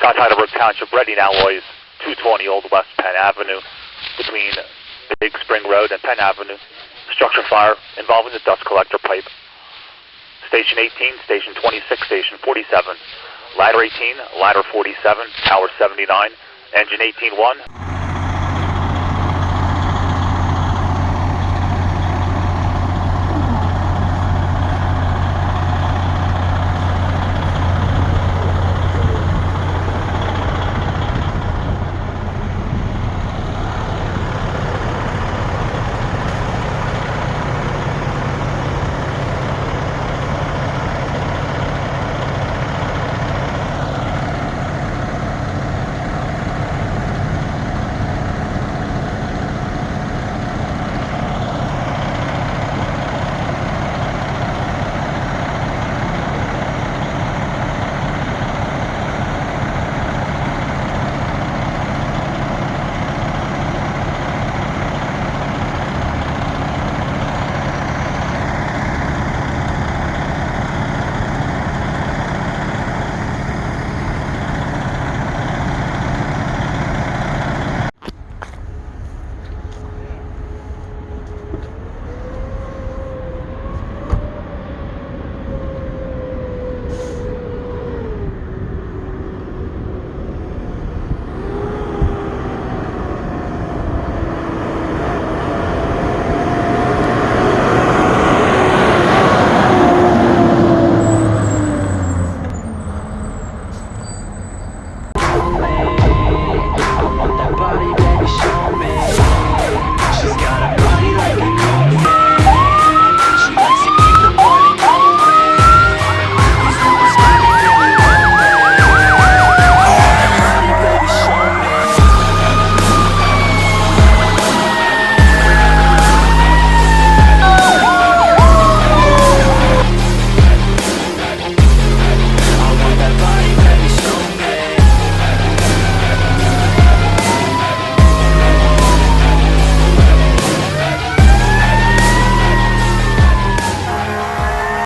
South Heidelberg Township, Reading Alloys, 220 Old West Penn Avenue, between Big Spring Road and Penn Avenue. Structure fire involving the dust collector pipe. Station 18, Station 26, Station 47. Ladder 18, Ladder 47, Tower 79, Engine 18-1.